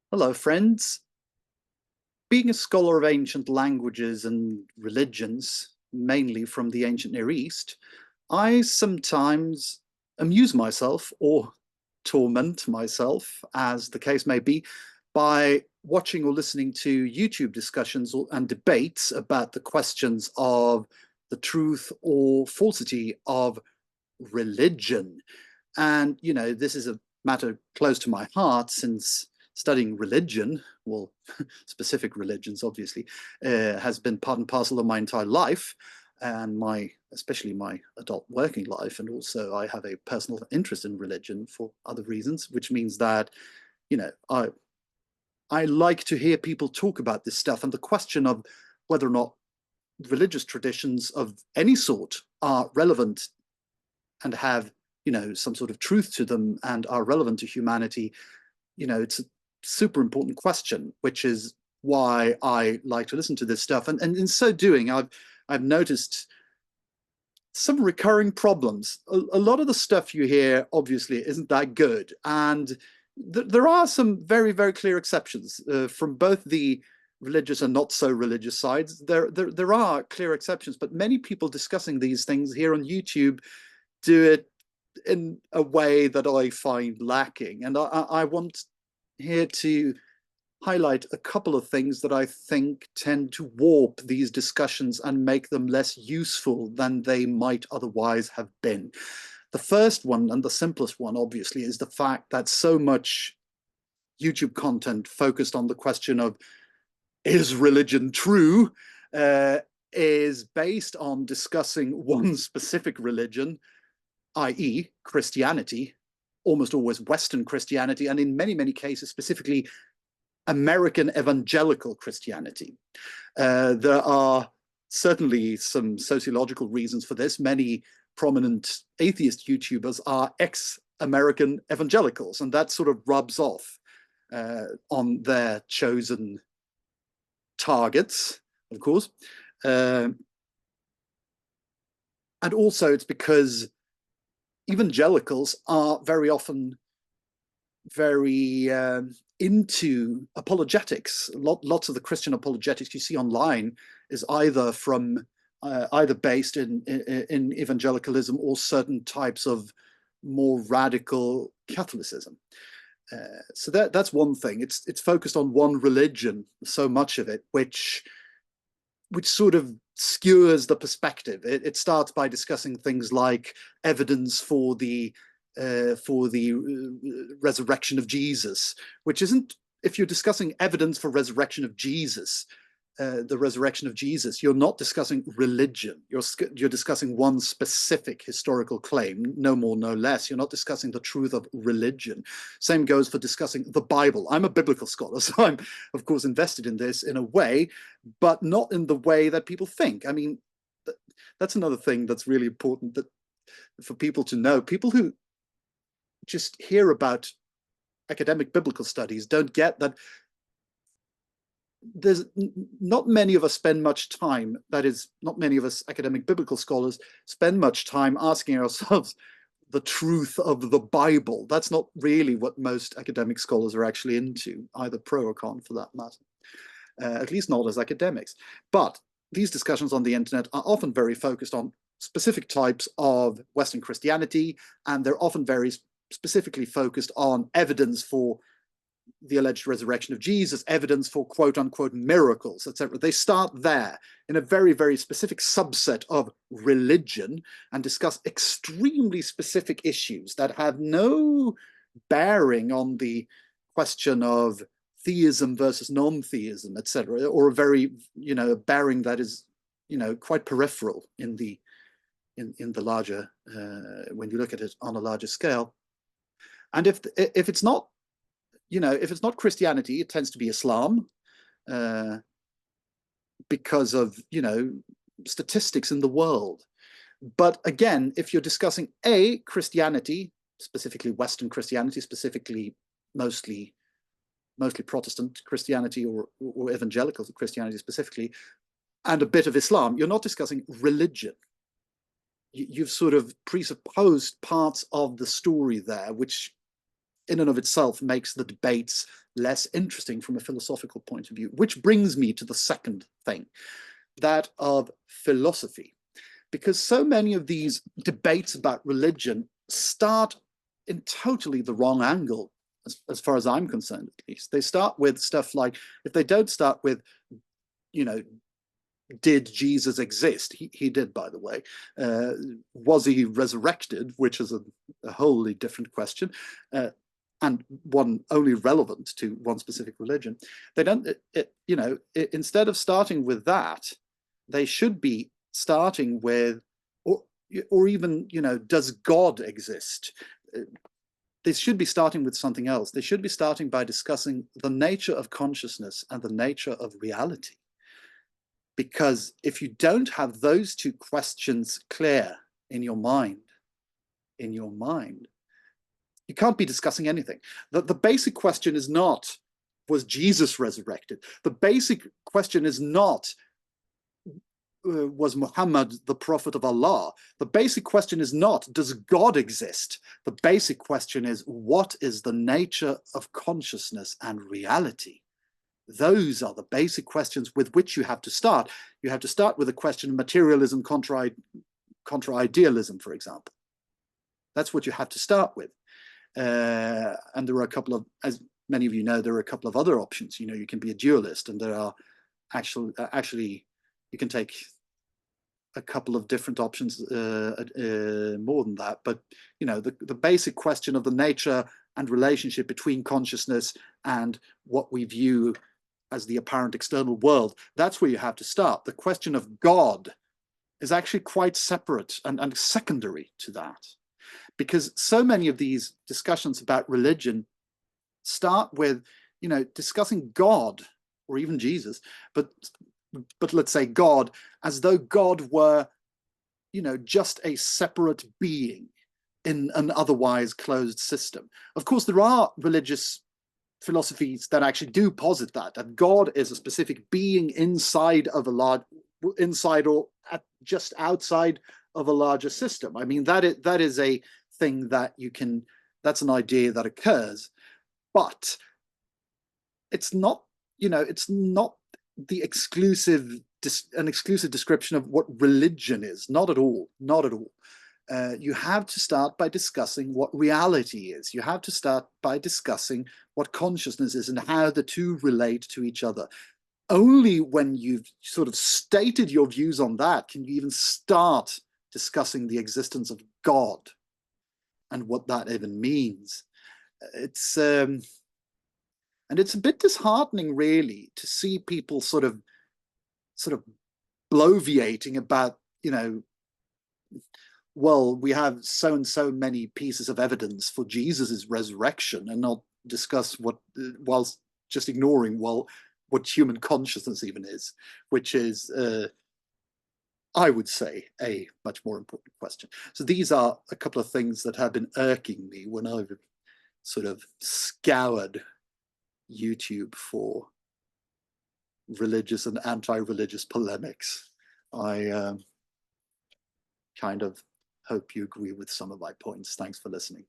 Hello, friends. Being a scholar of ancient languages and religions, mainly from the ancient Near East, I sometimes amuse myself or torment myself, as the case may be, by watching or listening to YouTube discussions and debates about the questions of the truth or falsity of religion. And, this is a matter close to my heart since studying religion, well, specific religions, obviously, has been part and parcel of my entire life and especially my adult working life. And also I have a personal interest in religion for other reasons, which means that, you know, I, I like to hear people talk about this stuff, and the question of whether or not religious traditions of any sort are relevant and have some sort of truth to them and are relevant to humanity. It's a super important question, which is why I like to listen to this stuff. And in so doing, I've noticed some recurring problems. A lot of the stuff you hear obviously isn't that good, and there are some very, very clear exceptions from both the religious and not so religious sides. There are clear exceptions, but many people discussing these things here on YouTube do it in a way that I find lacking. And I want here to highlight a couple of things that I think tend to warp these discussions and make them less useful than they might otherwise have been. The first one, and the simplest one, obviously, is the fact that so much YouTube content focused on the question of, is religion true, is based on discussing one specific religion, i.e. Christianity, almost always Western Christianity, and in many, many cases, specifically American evangelical Christianity. There are certainly some sociological reasons for this. Many prominent atheist YouTubers are ex-American evangelicals, and that sort of rubs off on their chosen targets, of course. And also it's because evangelicals are very often very into apologetics. Lots of the Christian apologetics you see online is either based in evangelicalism or certain types of more radical Catholicism. So that's one thing. It's focused on one religion, so much of it, which sort of skewers the perspective. It starts by discussing things like evidence for the resurrection of Jesus, which isn't, if you're discussing evidence for resurrection of Jesus, the resurrection of Jesus, you're not discussing religion. You're discussing one specific historical claim, no more, no less. You're not discussing the truth of religion. Same goes for discussing the Bible. I'm a biblical scholar, so I'm, of course, invested in this in a way, but not in the way that people think. I mean, that's another thing that's really important that for people to know. People who just hear about academic biblical studies don't get that there's not many of us spend much time, that is, not many of us academic biblical scholars spend much time asking ourselves the truth of the Bible. That's not really what most academic scholars are actually into, either pro or con for that matter, at least not as academics. But these discussions on the internet are often very focused on specific types of Western Christianity, and they're often very specifically focused on evidence for the alleged resurrection of Jesus, evidence for quote unquote miracles, etc. They start there in a very, very specific subset of religion and discuss extremely specific issues that have no bearing on the question of theism versus non-theism, etc., or a very, bearing that is, quite peripheral in the larger, when you look at it on a larger scale. And if it's not, if it's not Christianity, it tends to be Islam, because of, statistics in the world. But again, if you're discussing Christianity, specifically Western Christianity, specifically mostly Protestant Christianity or evangelical Christianity specifically, and a bit of Islam, you're not discussing religion. You've sort of presupposed parts of the story there, which in and of itself makes the debates less interesting from a philosophical point of view, which brings me to the second thing, that of philosophy. Because so many of these debates about religion start in totally the wrong angle, as far as I'm concerned, at least. They start with stuff like, if they don't start with, you know, did Jesus exist? He did, by the way. Was he resurrected? Which is a wholly different question, and one only relevant to one specific religion. They don't, instead of starting with that, they should be starting with, or even, does God exist? They should be starting with something else. They should be starting by discussing the nature of consciousness and the nature of reality. Because if you don't have those two questions clear in your mind, you can't be discussing anything. The basic question is not, was Jesus resurrected? The basic question is not, was Muhammad the prophet of Allah? The basic question is not, does God exist? The basic question is, what is the nature of consciousness and reality? Those are the basic questions with which you have to start. You have to start with the question of materialism contra idealism, for example. That's what you have to start with. And there are a couple of, as many of you know, there are a couple of other options. You can be a dualist, and there are actually you can take a couple of different options, more than that. But the basic question of the nature and relationship between consciousness and what we view as the apparent external world, that's where you have to start. The question of God is actually quite separate and secondary to that, because so many of these discussions about religion start with, discussing God or even Jesus, but let's say God, as though God were, just a separate being in an otherwise closed system. Of course, there are religious philosophies that actually do posit that God is a specific being inside of a large, inside or just outside of a larger system. I mean, that is a thing that that's an idea that occurs, but it's not, it's not the exclusive description of what religion is. Not at all. Not at all. You have to start by discussing what reality is. You have to start by discussing what consciousness is and how the two relate to each other. Only when you've sort of stated your views on that can you even start discussing the existence of God and what that even means. It's and it's a bit disheartening, really, to see people sort of bloviating about, well, we have so and so many pieces of evidence for Jesus's resurrection, and not discuss whilst just ignoring, well, what human consciousness even is, which is, I would say, a much more important question. So these are a couple of things that have been irking me when I've sort of scoured YouTube for religious and anti-religious polemics. I kind of hope you agree with some of my points. Thanks for listening.